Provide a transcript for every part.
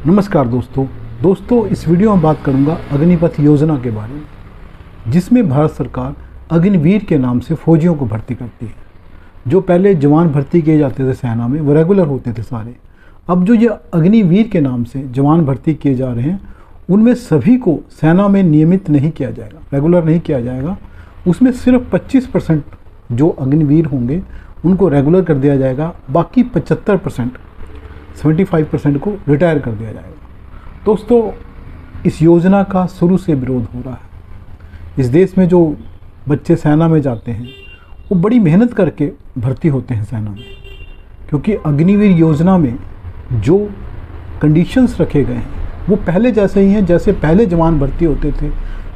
नमस्कार दोस्तों इस वीडियो में बात करूंगा अग्निपथ योजना के बारे में, जिसमें भारत सरकार अग्निवीर के नाम से फौजियों को भर्ती करती है। जो पहले जवान भर्ती किए जाते थे सेना में, वो रेगुलर होते थे सारे। अब जो ये अग्निवीर के नाम से जवान भर्ती किए जा रहे हैं, उनमें सभी को सेना में नियमित नहीं किया जाएगा, रेगुलर नहीं किया जाएगा। उसमें सिर्फ 25% जो अग्निवीर होंगे उनको रेगुलर कर दिया जाएगा, बाकी 75% को रिटायर कर दिया जाएगा। दोस्तों, इस योजना का शुरू से विरोध हो रहा है। इस देश में जो बच्चे सेना में जाते हैं वो बड़ी मेहनत करके भर्ती होते हैं सेना में, क्योंकि अग्निवीर योजना में जो कंडीशंस रखे गए हैं वो पहले जैसे ही हैं जैसे पहले जवान भर्ती होते थे।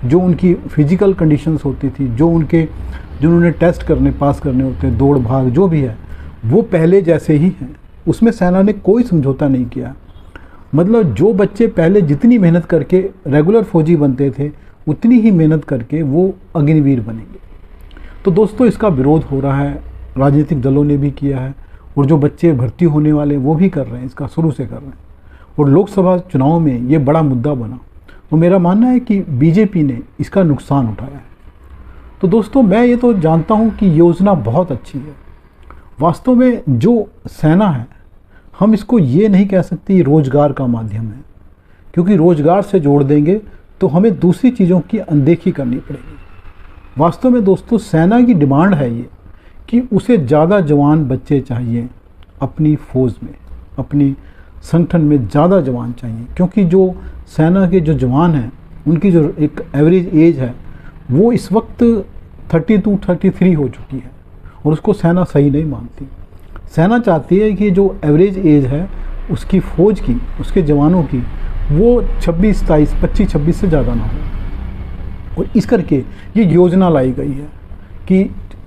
जो उनकी फिजिकल कंडीशंस होती थी, जो उन्होंने टेस्ट पास करने होते हैं, दौड़ भाग जो भी है, वो पहले जैसे ही हैं। उसमें सेना ने कोई समझौता नहीं किया। मतलब जो बच्चे पहले जितनी मेहनत करके रेगुलर फौजी बनते थे, उतनी ही मेहनत करके वो अग्निवीर बनेंगे। तो दोस्तों, इसका विरोध हो रहा है, राजनीतिक दलों ने भी किया है, और जो बच्चे भर्ती होने वाले वो भी कर रहे हैं, इसका शुरू से कर रहे हैं। और लोकसभा चुनाव में ये बड़ा मुद्दा बना। तो मेरा मानना है कि बीजेपी ने इसका नुकसान उठाया है। तो दोस्तों, मैं ये तो जानता हूँ कि योजना बहुत अच्छी है। वास्तव में जो सेना है, हम इसको ये नहीं कह सकते रोज़गार का माध्यम है, क्योंकि रोज़गार से जोड़ देंगे तो हमें दूसरी चीज़ों की अनदेखी करनी पड़ेगी। वास्तव में दोस्तों, सेना की डिमांड है ये कि उसे ज़्यादा जवान बच्चे चाहिए अपनी फ़ौज में, अपनी संगठन में ज़्यादा जवान चाहिए, क्योंकि जो सेना के जो जवान हैं उनकी जो एक एवरेज एज है वो इस वक्त 32-33 हो चुकी है, और उसको सेना सही नहीं मानती। सेना चाहती है कि जो एवरेज एज है उसकी फ़ौज की, उसके जवानों की, वो 25 से ज़्यादा ना हो। और इस करके ये योजना लाई गई है कि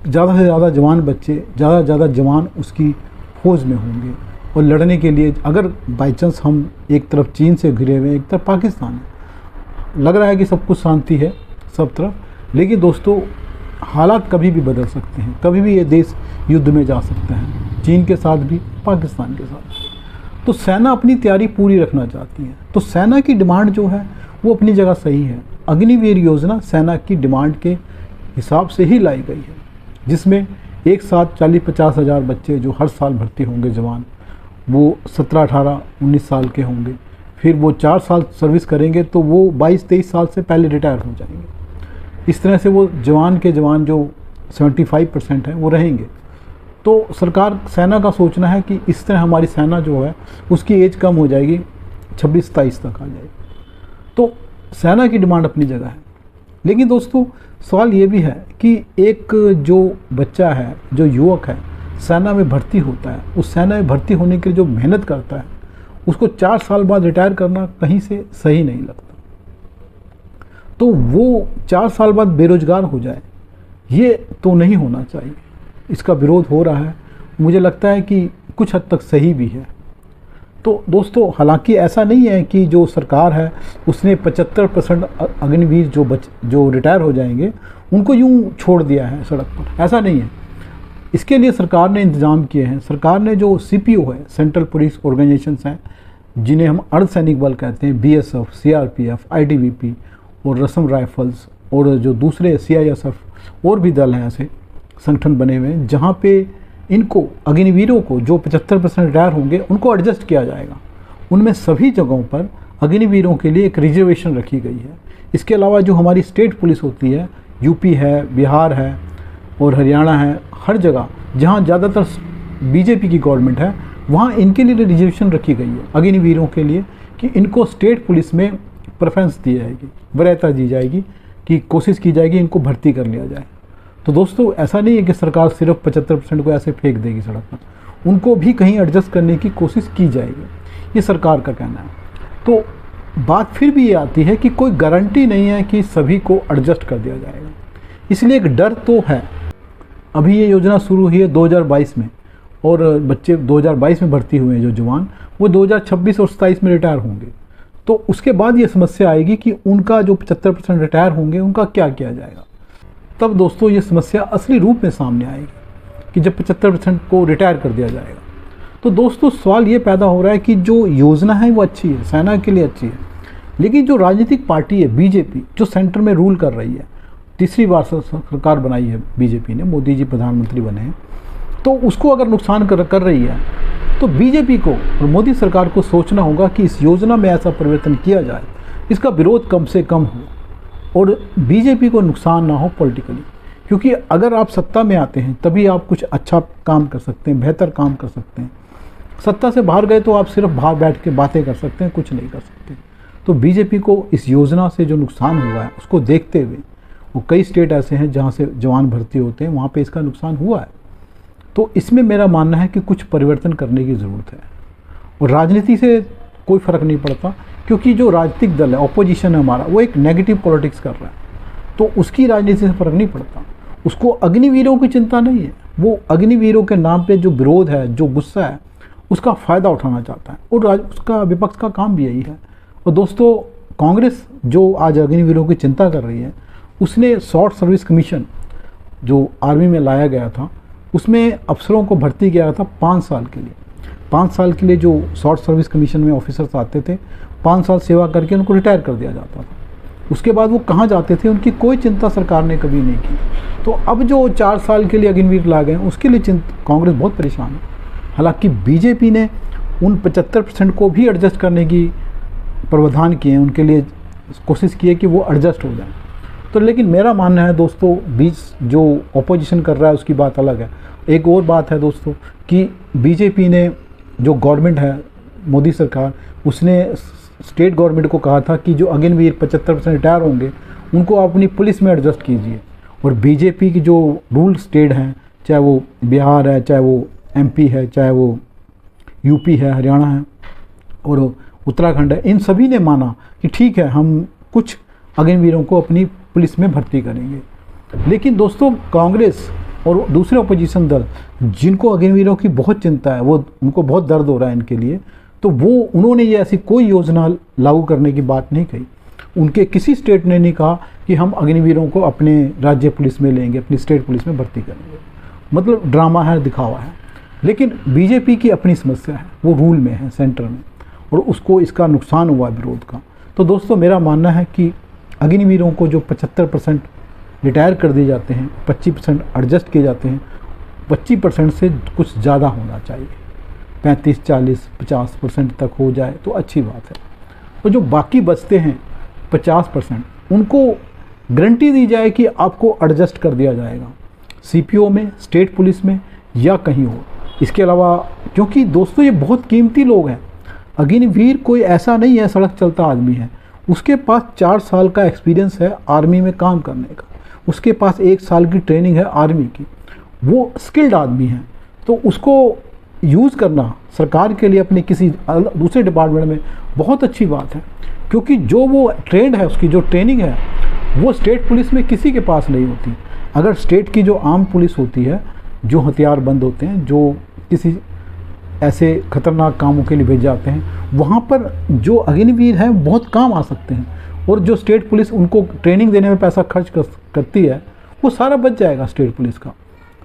ज़्यादा से ज़्यादा जवान बच्चे, ज़्यादा से ज़्यादा जवान उसकी फ़ौज में होंगे। और लड़ने के लिए, अगर बाई चांस हम एक तरफ चीन से घिरे हुए हैं, एक तरफ पाकिस्तान है, लग रहा है कि सब कुछ शांति है सब तरफ, लेकिन दोस्तों हालात कभी भी बदल सकते हैं। कभी भी ये देश युद्ध में जा सकते हैं, चीन के साथ भी, पाकिस्तान के साथ। तो सेना अपनी तैयारी पूरी रखना चाहती है। तो सेना की डिमांड जो है वो अपनी जगह सही है। अग्निवीर योजना सेना की डिमांड के हिसाब से ही लाई गई है, जिसमें एक साथ 40-50 हज़ार बच्चे जो हर साल भर्ती होंगे जवान, वो 17-18-19 साल के होंगे। फिर वो 4 साल सर्विस करेंगे तो वो 22-23 साल से पहले रिटायर हो जाएंगे। इस तरह से वो जवान जो 75% हैं वो रहेंगे। तो सरकार, सेना का सोचना है कि इस तरह हमारी सेना जो है उसकी एज कम हो जाएगी, 26-27 तक आ जाएगी। तो सेना की डिमांड अपनी जगह है। लेकिन दोस्तों, सवाल ये भी है कि एक जो बच्चा है, जो युवक है, सेना में भर्ती होता है, उस सेना में भर्ती होने के लिए जो मेहनत करता है, उसको 4 साल बाद रिटायर करना कहीं से सही नहीं लगता। तो वो 4 साल बाद बेरोजगार हो जाए, ये तो नहीं होना चाहिए। इसका विरोध हो रहा है, मुझे लगता है कि कुछ हद तक सही भी है। तो दोस्तों, हालांकि ऐसा नहीं है कि जो सरकार है उसने 75% अग्निवीर जो रिटायर हो जाएंगे उनको यूं छोड़ दिया है सड़क पर, ऐसा नहीं है। इसके लिए सरकार ने इंतज़ाम किए हैं। सरकार ने जो CPO है, सेंट्रल पुलिस ऑर्गेनाइजेशंस हैं, जिन्हें हम अर्धसैनिक बल कहते हैं, BSF, CRPF, ITBP और असम राइफल्स, और जो दूसरे CISF और भी दल हैं, ऐसे संगठन बने हुए हैं, जहाँ पे इनको अग्निवीरों को जो 75% रिटायर होंगे उनको एडजस्ट किया जाएगा। उनमें सभी जगहों पर अग्निवीरों के लिए एक रिजर्वेशन रखी गई है। इसके अलावा जो हमारी स्टेट पुलिस होती है, यूपी है, बिहार है और हरियाणा है, हर जगह जहाँ ज़्यादातर बीजेपी की गवर्नमेंट है, वहाँ इनके लिए रिजर्वेशन रखी गई है अग्निवीरों के लिए, कि इनको स्टेट पुलिस में प्रेफरेंस दी जाएगी, वरीयता दी जाएगी, कि कोशिश की जाएगी इनको भर्ती कर लिया जाए। तो दोस्तों, ऐसा नहीं है कि सरकार सिर्फ 75% को ऐसे फेंक देगी सड़क पर, उनको भी कहीं एडजस्ट करने की कोशिश की जाएगी, ये सरकार का कहना है। तो बात फिर भी ये आती है कि कोई गारंटी नहीं है कि सभी को एडजस्ट कर दिया जाएगा, इसलिए एक डर तो है। अभी ये योजना शुरू हुई है 2022 में, और बच्चे 2022 में भर्ती हुए हैं जो जवान, वो 2026 और 27 में रिटायर होंगे। तो उसके बाद ये समस्या आएगी कि उनका जो 75% रिटायर होंगे उनका क्या किया जाएगा। तब दोस्तों ये समस्या असली रूप में सामने आएगी कि जब 75% को रिटायर कर दिया जाएगा। तो दोस्तों सवाल ये पैदा हो रहा है कि जो योजना है वो अच्छी है, सेना के लिए अच्छी है, लेकिन जो राजनीतिक पार्टी है बीजेपी, जो सेंटर में रूल कर रही है, तीसरी बार सरकार बनाई है बीजेपी ने, मोदी जी प्रधानमंत्री बने हैं, तो उसको अगर नुकसान कर रही है तो बीजेपी को और मोदी सरकार को सोचना होगा कि इस योजना में ऐसा परिवर्तन किया जाए, इसका विरोध कम से कम हो और बीजेपी को नुकसान ना हो पॉलिटिकली। क्योंकि अगर आप सत्ता में आते हैं तभी आप कुछ अच्छा काम कर सकते हैं, बेहतर काम कर सकते हैं। सत्ता से बाहर गए तो आप सिर्फ बाहर बैठ के बातें कर सकते हैं, कुछ नहीं कर सकते। तो बीजेपी को इस योजना से जो नुकसान हुआ है उसको देखते हुए, वो कई स्टेट ऐसे हैं जहाँ से जवान भर्ती होते हैं, वहाँ पे इसका नुकसान हुआ है। तो इसमें मेरा मानना है कि कुछ परिवर्तन करने की ज़रूरत है और राजनीति से कोई फ़र्क नहीं पड़ता, क्योंकि जो राजनीतिक दल है, ऑपोजिशन है हमारा, वो एक नेगेटिव पॉलिटिक्स कर रहा है, तो उसकी राजनीति से फ़र्क नहीं पड़ता। उसको अग्निवीरों की चिंता नहीं है, वो अग्निवीरों के नाम पे जो विरोध है, जो गुस्सा है, उसका फ़ायदा उठाना चाहता है और उसका विपक्ष का काम भी यही है। और दोस्तों कांग्रेस जो आज अग्निवीरों की चिंता कर रही है, उसने शॉर्ट सर्विस कमीशन जो आर्मी में लाया गया था, उसमें अफसरों को भर्ती किया गया था 5 साल के लिए। 5 साल के लिए जो शॉर्ट सर्विस कमीशन में ऑफिसर्स आते थे, 5 साल सेवा करके उनको रिटायर कर दिया जाता था। उसके बाद वो कहाँ जाते थे, उनकी कोई चिंता सरकार ने कभी नहीं की। तो अब जो 4 साल के लिए अग्निवीर ला गए, उसके लिए कांग्रेस बहुत परेशान है। हालांकि बीजेपी ने उन 75% को भी एडजस्ट करने की प्रावधान किए हैं, उनके लिए कोशिश की है कि वो एडजस्ट हो जाए। तो लेकिन मेरा मानना है दोस्तों, जो ऑपोजिशन कर रहा है उसकी बात अलग है। एक और बात है दोस्तों कि बीजेपी ने, जो गवर्नमेंट है मोदी सरकार, उसने स्टेट गवर्नमेंट को कहा था कि जो अग्निवीर 75% रिटायर होंगे उनको आप अपनी पुलिस में एडजस्ट कीजिए। और बीजेपी की जो रूल स्टेट हैं, चाहे वो बिहार है, चाहे वो एमपी है, चाहे वो यूपी है, हरियाणा है और उत्तराखंड है, इन सभी ने माना कि ठीक है हम कुछ अग्निवीरों को अपनी पुलिस में भर्ती करेंगे। लेकिन दोस्तों कांग्रेस और दूसरे अपोजिशन दल जिनको अग्निवीरों की बहुत चिंता है, वो उनको बहुत दर्द हो रहा है इनके लिए, तो उन्होंने ये ऐसी कोई योजना लागू करने की बात नहीं कही। उनके किसी स्टेट ने नहीं कहा कि हम अग्निवीरों को अपने राज्य पुलिस में लेंगे, अपनी स्टेट पुलिस में भर्ती करेंगे। मतलब ड्रामा है, दिखावा है। लेकिन बीजेपी की अपनी समस्या है, वो रूल में है, सेंटर में, और उसको इसका नुकसान हुआ विरोध का। तो दोस्तों मेरा मानना है कि अग्निवीरों को जो 75% रिटायर कर दिए जाते हैं, 25% एडजस्ट किए जाते हैं, 25% से कुछ ज़्यादा होना चाहिए, 35, 40, 50% तक हो जाए तो अच्छी बात है। और जो बाकी बचते हैं 50%, उनको गारंटी दी जाए कि आपको एडजस्ट कर दिया जाएगा सीपीओ में, स्टेट पुलिस में या कहीं और। इसके अलावा, क्योंकि दोस्तों ये बहुत कीमती लोग हैं, अग्निवीर कोई ऐसा नहीं है सड़क चलता आदमी है, उसके पास 4 साल का एक्सपीरियंस है आर्मी में काम करने का, उसके पास 1 साल की ट्रेनिंग है आर्मी की, वो स्किल्ड आदमी है। तो उसको यूज़ करना सरकार के लिए अपने किसी दूसरे डिपार्टमेंट में बहुत अच्छी बात है, क्योंकि जो वो ट्रेंड है, उसकी जो ट्रेनिंग है, वो स्टेट पुलिस में किसी के पास नहीं होती। अगर स्टेट की जो आर्म पुलिस होती है, जो हथियारबंद होते हैं, जो किसी ऐसे खतरनाक कामों के लिए भेजे जाते हैं, वहाँ पर जो अग्निवीर हैं बहुत काम आ सकते हैं। और जो स्टेट पुलिस उनको ट्रेनिंग देने में पैसा खर्च करती है, वो सारा बच जाएगा स्टेट पुलिस का।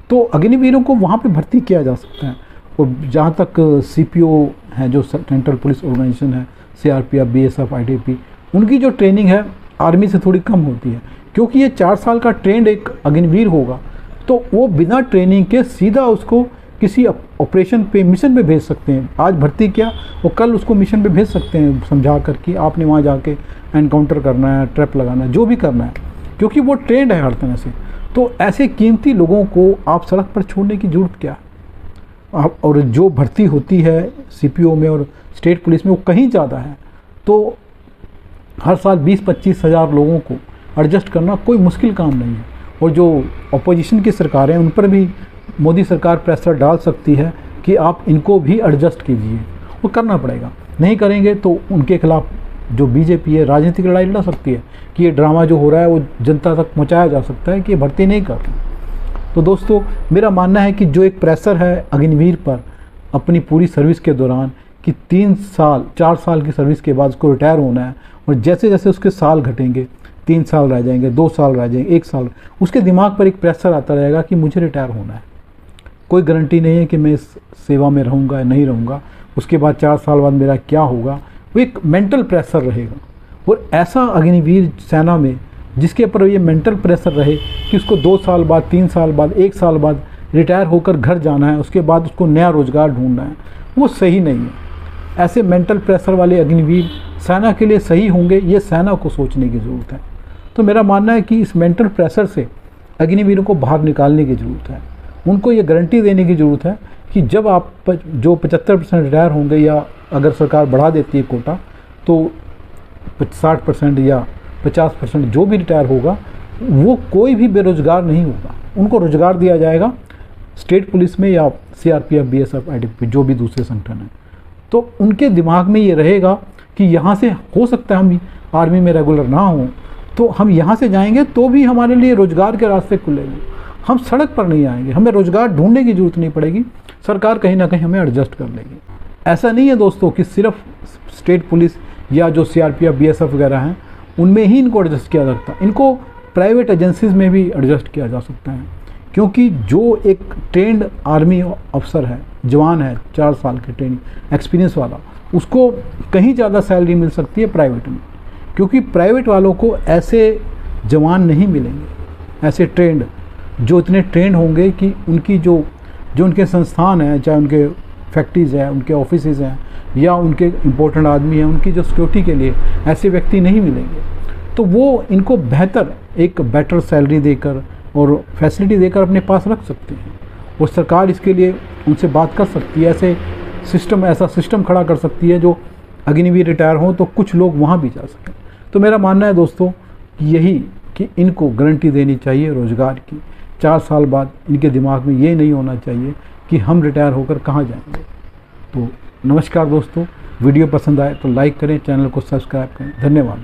तो अग्निवीरों को वहाँ पे भर्ती किया जा सकता है। और जहाँ तक सीपीओ है, जो सेंट्रल पुलिस ऑर्गेनाइजेशन है, सीआरपीएफ, बीएसएफ, आईटीबीपी, उनकी जो ट्रेनिंग है आर्मी से थोड़ी कम होती है, क्योंकि ये 4 साल का ट्रेंड एक अग्निवीर होगा, तो वो बिना ट्रेनिंग के सीधा उसको किसी ऑपरेशन पे, मिशन पे भेज सकते हैं। आज भर्ती किया और कल उसको मिशन पे भेज सकते हैं, समझा कर कि आपने वहाँ जाके एनकाउंटर करना है, ट्रैप लगाना है, जो भी करना है, क्योंकि वो ट्रेंड है हर तरह से। तो ऐसे कीमती लोगों को आप सड़क पर छोड़ने की ज़रूरत क्या है? और जो भर्ती होती है सीपीओ में और स्टेट पुलिस में, वो कहीं ज़्यादा है। तो हर साल 20-25 हज़ार लोगों को एडजस्ट करना कोई मुश्किल काम नहीं है। और जो अपोजिशन की सरकारें हैं, उन पर भी मोदी सरकार प्रेशर डाल सकती है कि आप इनको भी एडजस्ट कीजिए, वो करना पड़ेगा। नहीं करेंगे तो उनके खिलाफ जो बीजेपी है राजनीतिक लड़ाई लड़ सकती है कि ये ड्रामा जो हो रहा है वो जनता तक पहुंचाया जा सकता है कि ये भर्ती नहीं कर रहे। तो दोस्तों मेरा मानना है कि जो एक प्रेशर है अग्निवीर पर अपनी पूरी सर्विस के दौरान कि 3 साल 4 साल की सर्विस के बाद उसको रिटायर होना है, और जैसे जैसे उसके साल घटेंगे, 3 साल रह जाएंगे, 2 साल रह जाएंगे, 1 साल, उसके दिमाग पर एक प्रेशर आता रहेगा कि मुझे रिटायर होना है। कोई गारंटी नहीं है कि मैं इस सेवा में रहूँगा या नहीं रहूँगा, उसके बाद 4 साल बाद मेरा क्या होगा। वो एक मेंटल प्रेशर रहेगा। और ऐसा अग्निवीर सेना में जिसके ऊपर ये मेंटल प्रेशर रहे कि उसको 2 साल बाद, 3 साल बाद, 1 साल बाद रिटायर होकर घर जाना है, उसके बाद उसको नया रोज़गार ढूंढना है, वो सही नहीं है। ऐसे मेंटल प्रेशर वाले अग्निवीर सेना के लिए सही होंगे, ये सेना को सोचने की ज़रूरत है। तो मेरा मानना है कि इस मेंटल प्रेशर से अग्निवीरों को बाहर निकालने की ज़रूरत है। उनको ये गारंटी देने की ज़रूरत है कि जब आप जो 75% रिटायर होंगे, या अगर सरकार बढ़ा देती है कोटा, तो 60% या 50% जो भी रिटायर होगा वो कोई भी बेरोज़गार नहीं होगा। उनको रोज़गार दिया जाएगा स्टेट पुलिस में या CRPF, BSF, IDP जो भी दूसरे संगठन हैं। तो उनके दिमाग में ये रहेगा कि यहाँ से हो सकता है हम आर्मी में रेगुलर ना हों, तो हम यहाँ से जाएंगे तो भी हमारे लिए रोज़गार के रास्ते खुलेंगे। हम सड़क पर नहीं आएंगे, हमें रोज़गार ढूंढने की ज़रूरत नहीं पड़ेगी, सरकार कहीं ना कहीं हमें एडजस्ट कर लेगी। ऐसा नहीं है दोस्तों कि सिर्फ स्टेट पुलिस या जो CRPF, BSF वगैरह हैं उनमें ही इनको एडजस्ट किया जा सकता है, इनको प्राइवेट एजेंसीज़ में भी एडजस्ट किया जा सकता है। क्योंकि जो एक ट्रेंड आर्मी अफसर है, जवान है, 4 साल के ट्रेनिंग एक्सपीरियंस वाला, उसको कहीं ज़्यादा सैलरी मिल सकती है प्राइवेट में। क्योंकि प्राइवेट वालों को ऐसे जवान नहीं मिलेंगे, ऐसे ट्रेंड जो इतने ट्रेंड होंगे कि उनकी जो उनके संस्थान हैं, चाहे उनके फैक्ट्रीज़ हैं, उनके ऑफिसेज़ हैं, या उनके इम्पोर्टेंट आदमी हैं, उनकी जो सिक्योरिटी के लिए ऐसे व्यक्ति नहीं मिलेंगे। तो वो इनको बेटर सैलरी देकर और फैसिलिटी देकर अपने पास रख सकते हैं। और सरकार इसके लिए उनसे बात कर सकती है, ऐसा सिस्टम खड़ा कर सकती है जो अग्निवीर रिटायर हों तो कुछ लोग वहाँ भी जा सकें। तो मेरा मानना है दोस्तों यही कि इनको गारंटी देनी चाहिए रोज़गार की। 4 साल बाद इनके दिमाग में ये नहीं होना चाहिए कि हम रिटायर होकर कहाँ जाएंगे। तो नमस्कार दोस्तों, वीडियो पसंद आए तो लाइक करें, चैनल को सब्सक्राइब करें। धन्यवाद।